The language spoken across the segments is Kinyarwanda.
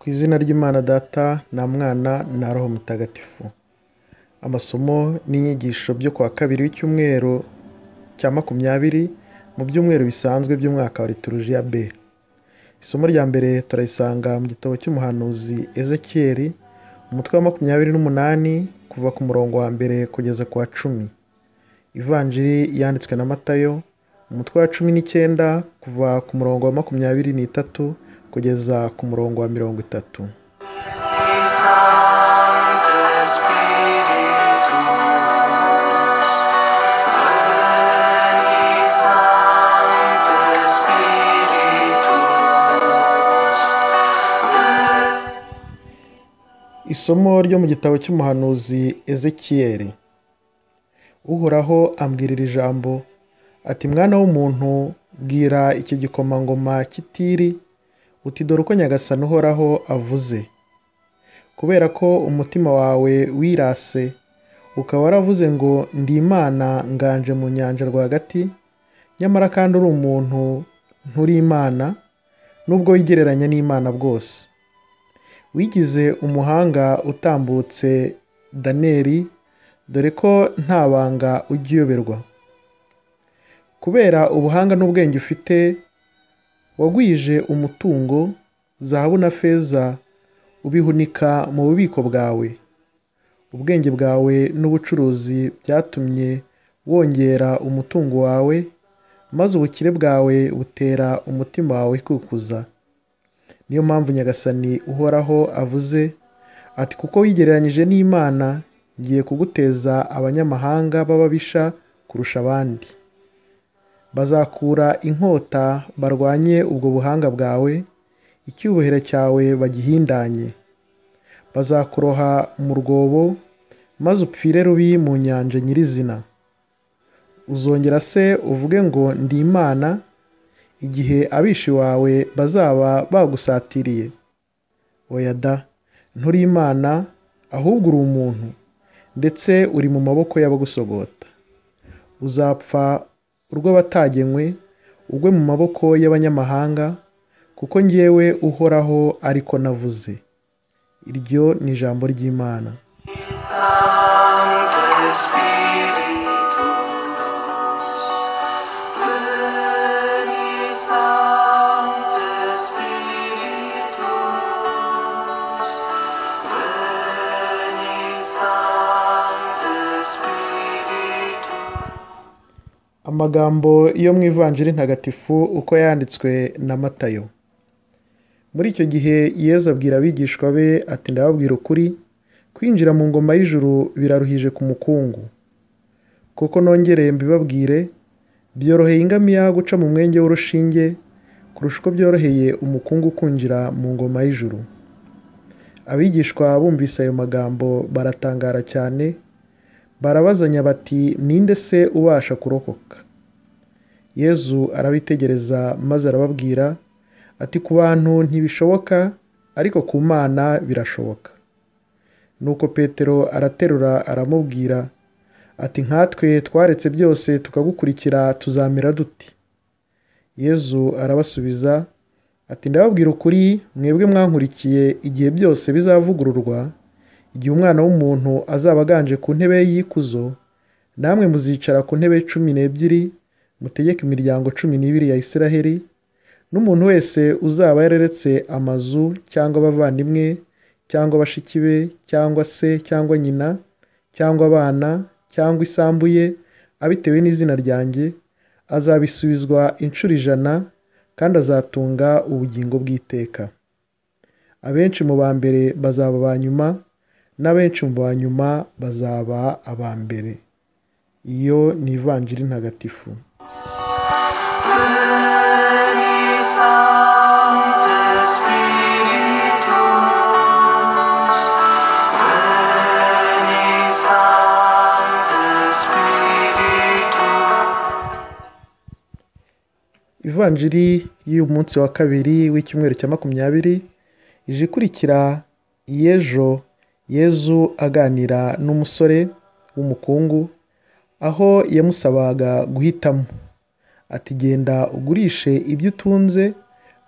izina ry'Imana Data na Mwana na Roho Mutagatifu. Amasomo n'inyigisho byo kuwa kabiri w'icyumweru cya 20 mu byumweru bisanzwe by'umwaka wa liturujia B. Isomo rya mbere turayisanga mu gitabo cy'umuhanuzi Ezekiel, umutwe wa 28 kuva ku murongo wa mbere kugeza ku wa 10. Ivanjiri yanditswe na Matayo, umutwe wa 19 kuva ku murongo wa 23 kugeza ku murongo wa 30. Isomo ryo mu gitabo cy'umuhanuzi Ezekiel. Uhoraho ambwirira ijambo ati, mwana w'umuntu, bwira icyo gikomangoma cy'Itiri uti, dore uko Nyagasani Uhoraho avuze. Kubera ko umutima wawe wirase, ukaba waravuze ngo ndi Imana nganje mu nyanja rwagati, nyamara kandi uri umuntu nturi Imana, nubwo wigereranya n'Imana bwose. Wigize umuhanga utambutse Daniyeli, dore ko nta banga ujya uyoberwa. Kubera ubuhanga n'ubwenge ufite, wagwije umutungo, zahabu na feza, ubihunika mu bubiko bwawe. Ubwenge bwawe n'ubucuruzi byatumye wongera umutungo wawe, maze ubukire bwawe butera umutima wawe kwikuza. Niyo mpamvu Nyagasani Uhoraho avuze ati, kuko wigereranyije n'Imana, ngiye kuguteza abanyamahanga b'ababisha kurusha abandi. Bazakura inkota barwanye ubwo buhanga bwawe, icyubahiro cyawe bagihindanye. Bazakuroha mu rwobo, maze upfire rubi mu nyanja nyirizina. Uzongera se uvuge ngo ndi Imana, igihe abishi wawe bazaba bagusatiriye? Oya da, nturi Imana, ahubwo uri umuntu, ndetse uri mu maboko y'abagusogota. Uzapfa urw'abatagenywe, ugwe mu maboko y'abanyamahanga, kuko njyewe Uhoraho ariko navuze. Iryo ni ijambo ry'Imana. Amagambo yo mu Ivanjiri ntagatifu uko yanditswe na Matayo. Muri icyo gihe Yesu abwira abigishwa be ati, ndababwira ukuri, kwinjira mu ngoma y'ijuru biraruhije ku mukungu. Kuko nongereye mbibabwire, byoroheye ingamiya guca mu mwenge w'urushinge kurusha uko byoroheye umukungu kwinjira mu ngoma y'ijuru. Abigishwa bumvise ayo magambo baratangara cyane, barabazanya bati, ninde se ubasha kurokoka? Yesu arabitegereza maze arababwira ati, ku bantu ntibishoboka, ariko ku Mana birashoboka. Nuko Petero araterura aramubwira ati, nkatwe twaretse byose tukagukurikira, tuzamera duti? Yesu arabasubiza ati, ndababwira ukuri, mwebwe mwankurikiye igihe byose bizavugururwa, igihe Umwana w'umuntu azaba aganje ku ntebe y'ikuzo, namwe muzicara ku ntebe 12, mutegeke imiryango 12 ya Isiraheli, n'umuntu wese uzaba yararetse amazu cyangwa abavandimwe cyangwa bashiki be cyangwa se cyangwa nyina cyangwa abana cyangwa isambu ye, abitewe n'izina ryanjye, azabisubizwa inshuro 100, kandi azatunga ubugingo bw'iteka. Abenshi mu ba mbere bazaba aba nyuma, n'abenshi mu ba nyuma bazaba aba mbere. Iyo ni Ivanjiri ntagatifu. Ivanjiri y'umunsi wa kabiri w'icyumweru cya 20 ije ikurikira y'ejo Yesu aganira n'umusore w'umukungu, aho yamusabaga guhitamo. Ati, genda ugurishe ibyo utunze,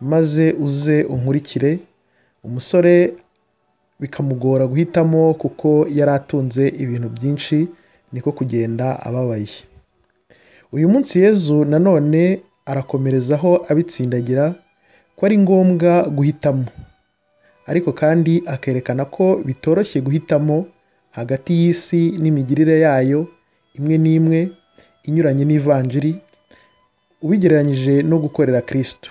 maze uze unkurikire, umusore bikamugora guhitamo kuko yari atunze ibintu byinshi, niko kugenda ababaye. Uyu munsi Yezu nanone arakomerezaho abitsindagira ko ari ngombwa guhitamo, ariko kandi akerekana ko bitoroshye guhitamo hagati y'isi n'imigirire yayo imwe n'imwe inyuranye n'ivanjiri, ubigereranyije no gukorera Kristo.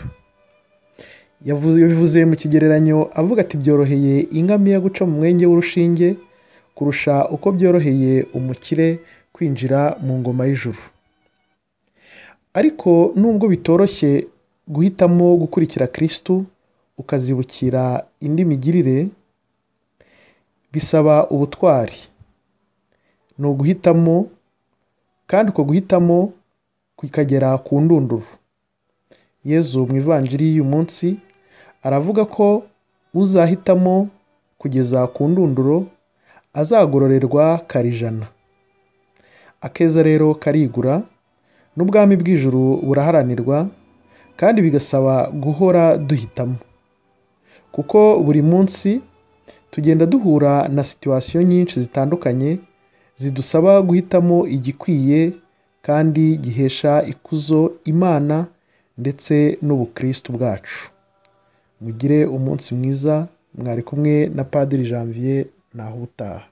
Yabivuze mu kigereranyo avuga ati byoroheye ingamiya guca mu mwenge w'urushinge kurusha uko byoroheye umukire kwinjira mu ngoma y'ijuru. Ariko nubwo bitoroshye guhitamo gukurikira Kristo ukazibukira indi migirire, bisaba ubutwari. Ni uguhitamo, kandi uko guhitamo kukagera ku ndunduro. Yezu mu ivanjiri y'uyu munsi aravuga ko uzahitamo kugeza ku ndunduro azagororerwa karijana. Akeza rero karigura, n'ubwami bw'ijuru buraharanirwa, kandi bigasaba guhora duhitamo, kuko buri munsi tugenda duhura na situwasiyo nyinshi zitandukanye zidusaba guhitamo igikwiye kandi gihesha ikuzo Imana ndetse n'ubukristo bwacu. Mugire umunsi mwiza. Mwari kumwe na Padiri Janvier. Naho ubutaha.